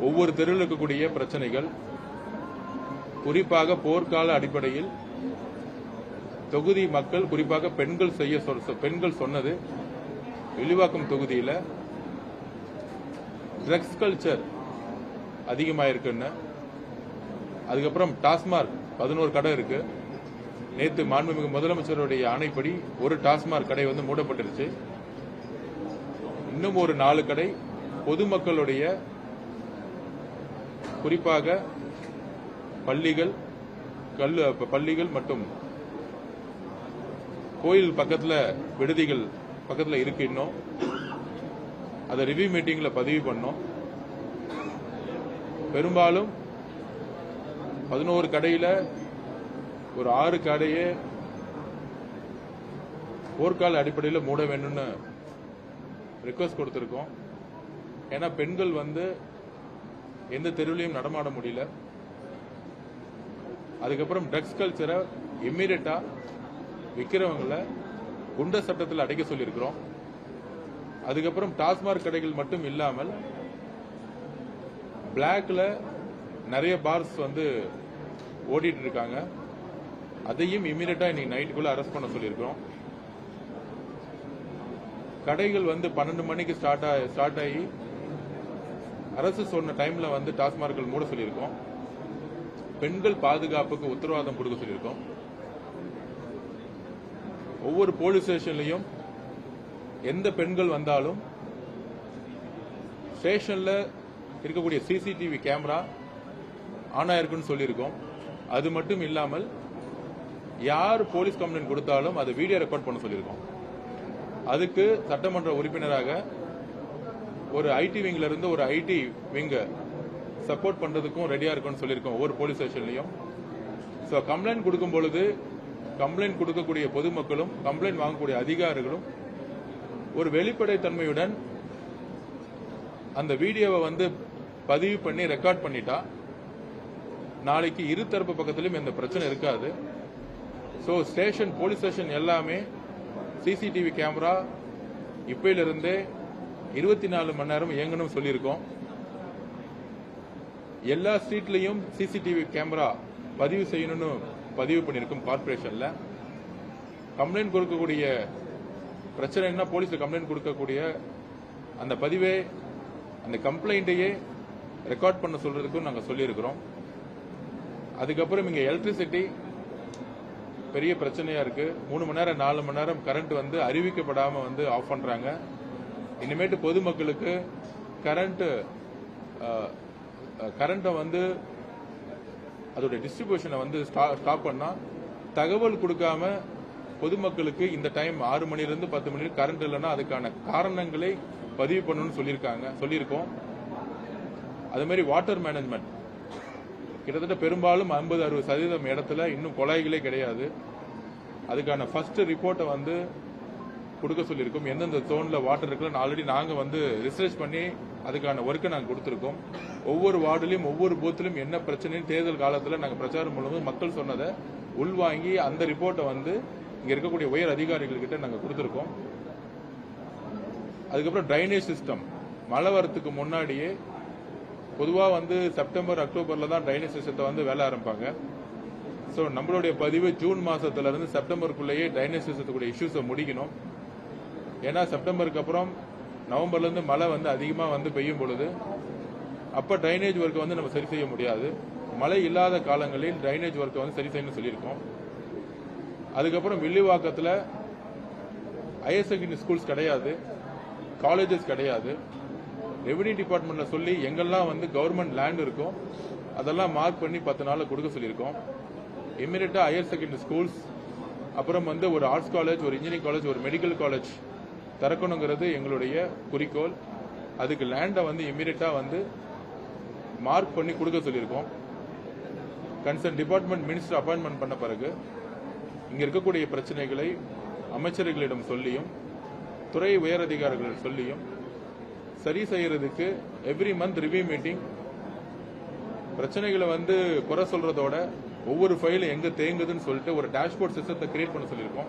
ஒவ்வொரு தெருவில் இருக்கக்கூடிய பிரச்சனைகள், குறிப்பாக போர்க்கால அடிப்படையில் தொகுதி மக்கள், குறிப்பாக பெண்கள் சொன்னது, வில்லிவாக்கம் தொகுதியில் ட்ரக்ஸ் கல்ச்சர் அதிகமாயிருக்குன்னு. அதுக்கப்புறம் டாஸ்மார்க் 11 கடை இருக்கு. நேற்று மாண்புமிகு முதலமைச்சருடைய ஆணைப்படி ஒரு டாஸ்மார்க் கடை மூடப்பட்டிருச்சு. இன்னும் ஒரு 4 கடை பொதுமக்களுடைய, குறிப்பாக பள்ளிகள் மற்றும் கோயில் பக்கத்தில், விடுதிகள் பக்கத்தில் இருக்கு. இன்னும் அதை ரிவ்யூ மீட்டிங்ல பதிவு பண்ணோம். பெரும்பாலும் 11 கடையில ஒரு 6 கடையே போர்க்கால அடிப்படையில் மூட வேண்டும்னு ரிக்வெஸ்ட் கொடுத்திருக்கோம். ஏன்னா பெண்கள் எந்த தெருவிலையும் நடமாட முடியல. அதுக்கப்புறம் ட்ரக்ஸ் கல்ச்சரை இம்மீடியட்டா விற்கிறவங்கள குண்டர் சட்டத்தில் அடைக்க சொல்லியிருக்கிறோம். அதுக்கப்புறம் டாஸ்மார்க் கடைகள் மட்டும் இல்லாமல் பிளாக்ல நிறைய பார்ஸ் ஓடிட்டு இருக்காங்க. அதையும் இம்மீடியட்டா இன்னைக்கு நைட்டுக்குள்ள அரெஸ்ட் பண்ண சொல்லியிருக்கிறோம். கடைகள் 12 மணிக்கு ஸ்டார்ட் ஆகி அரசு சொன்ன டைம்ல டாஸ்மார்க்கள் மூட சொல்லியிருக்கோம். பெண்கள் பாதுகாப்புக்கு உத்தரவாதம் கொடுக்க சொல்லியிருக்கோம். ஒவ்வொரு போலீஸ் ஸ்டேஷன்லையும் எந்த பெண்கள் வந்தாலும் ஸ்டேஷன்ல இருக்கக்கூடிய சிசிடிவி கேமரா ஆன் ஆயிருக்குன்னு சொல்லியிருக்கோம். அது மட்டும் இல்லாமல் யார் போலீஸ் கம்ப்ளைண்ட் கொடுத்தாலும் அதை வீடியோ ரெக்கார்ட் பண்ண சொல்லியிருக்கோம். அதுக்கு சட்டமன்ற உறுப்பினராக ஒரு ஐடி விங்ல இருந்து ஒரு ஐடி விங்க சப்போர்ட் பண்றதுக்கும் ரெடியா இருக்கும்னு சொல்லியிருக்கோம் ஒவ்வொரு போலீஸ் ஸ்டேஷன்லையும். கம்ப்ளைண்ட் கொடுக்கும் பொழுது கம்ப்ளைண்ட் கொடுக்கக்கூடிய பொதுமக்களும் கம்ப்ளைண்ட் வாங்கக்கூடிய அதிகாரிகளும் ஒரு வெளிப்படைத்தன்மையுடன் அந்த வீடியோவை பதிவு பண்ணி ரெக்கார்ட் பண்ணிட்டா நாளைக்கு இருதரப்பு பக்கத்திலும் எந்த பிரச்சனை இருக்காது. ஸ்டேஷன், போலீஸ் ஸ்டேஷன் எல்லாமே சிசிடிவி கேமரா இப்பையிலிருந்தே 24 மணி நேரம் இயங்கணும் சொல்லியிருக்கோம். எல்லா ஸ்ட்ரீட்லையும் சிசிடிவி கேமரா பதிவு செய்யணும்னு பதிவு பண்ணியிருக்கோம். கார்பரேஷன்ல கம்ப்ளைண்ட் கொடுக்கக்கூடிய பிரச்சனைனா போலீஸ்ல கம்ப்ளைண்ட் கொடுக்கக்கூடிய அந்த பதிவே, அந்த கம்ப்ளைண்ட்டையே ரெக்கார்ட் பண்ண சொல்றதுக்கும் நாங்கள் சொல்லியிருக்கிறோம். அதுக்கப்புறம் இங்க எலக்ட்ரிசிட்டி பெரிய பிரச்சனையா இருக்கு. 3 மணி நேரம் 4 மணி நேரம் கரண்ட் அறிவிக்கப்படாம ஆஃப் பண்றாங்க. இனிமேட்டு பொதுமக்களுக்கு கரண்ட்டை அதோட டிஸ்ட்ரிபியூஷனை ஸ்டாப் பண்ணா தகவல் கொடுக்காம பொதுமக்களுக்கு இந்த டைம் 6 மணிலிருந்து 10 மணி கரண்ட் இல்லைன்னா அதுக்கான காரணங்களை பதிவு பண்ணணும்னு சொல்லியிருக்கோம். அதே மாதிரி வாட்டர் மேனேஜ்மெண்ட் கிட்டத்தட்ட பெரும்பாலும் 50-60% இடத்துல இன்னும் குழாய்களே கிடையாது. அதுக்கான ஃபர்ஸ்ட் ரிப்போர்ட்டை கொடுக்க சொல்லியிருக்கோம். எந்தெந்த ஜோன்ல வாட்டர் இருக்குன்னு ஆல்ரெடி நாங்க ரிசர்ச் பண்ணி அதுக்கான ஒர்க்கை நாங்க கொடுத்திருக்கோம். ஒவ்வொரு வார்டிலையும் ஒவ்வொரு பூத்திலும் என்ன பிரச்சனைன்னு தேர்தல் காலத்தில் நாங்கள் பிரச்சாரம் பண்ணும்போது மக்கள் சொன்னதை உள்வாங்கி அந்த ரிப்போர்ட்டை இங்க இருக்கக்கூடிய உயர் அதிகாரிகள் கிட்ட நாங்கள் கொடுத்திருக்கோம். அதுக்கப்புறம் டிரைனேஜ் சிஸ்டம் மழை வரத்துக்கு முன்னாடியே பொதுவாக செப்டம்பர் அக்டோபர்ல தான் டிரைனேஜ் சிஸ்டத்தை வேலை ஆரம்பிப்பாங்க. நம்மளுடைய பதிவு ஜூன் மாசத்துல இருந்து செப்டம்பருக்குள்ளேயே டிரைனேஜ் சிஸ்டத்துக்குரிய இஷ்யூஸை முடிக்கணும். ஏன்னா செப்டம்பருக்கு அப்புறம் நவம்பர்ல இருந்து மழை அதிகமாக பெய்யும் பொழுது அப்ப டிரைனேஜ் ஒர்க்கை நம்ம சரி செய்ய முடியாது. மழை இல்லாத காலங்களில் டிரைனேஜ் ஒர்க்கை சரி செய்யணும்னு சொல்லியிருக்கோம். அதுக்கப்புறம் வில்லிவாக்கத்தில் ஹையர் செகண்டரி ஸ்கூல்ஸ் கிடையாது, காலேஜஸ் கிடையாது. ரெவென்யூ டிபார்ட்மெண்ட்ல சொல்லி எங்கெல்லாம் கவர்மெண்ட் லேண்ட் இருக்கும் அதெல்லாம் மார்க் பண்ணி 10 நாள்ல கொடுக்க சொல்லியிருக்கோம். இமிடியட்டா ஹையர் செகண்டரி ஸ்கூல்ஸ், அப்புறம் ஒரு ஆர்ட்ஸ் காலேஜ், ஒரு இன்ஜினியரிங் காலேஜ், ஒரு மெடிக்கல் காலேஜ் திறக்கணுங்கிறது எங்களுடைய குறிக்கோள். அதுக்கு லேண்டை இமிடியட்டா மார்க் பண்ணி கொடுக்க சொல்லியிருக்கோம். கன்சர்ன் டிபார்ட்மெண்ட் மினிஸ்டர் அப்பாயின்மெண்ட் பண்ண பிறகு இங்க இருக்கக்கூடிய பிரச்சனைகளை அமைச்சர்களிடம் சொல்லியும் துறை உயர் அதிகாரிகளிடம் சொல்லியும் சரி செய்யறதுக்கு எவ்ரி மந்த் ரிவ்யூ மீட்டிங், பிரச்சனைகளை குறை சொல்றதோட ஒவ்வொரு ஃபைலும் எங்க தேங்குதுன்னு சொல்லிட்டு ஒரு டேஷ்போர்ட் சிஸ்டத்தை கிரியேட் பண்ண சொல்லியிருக்கோம்.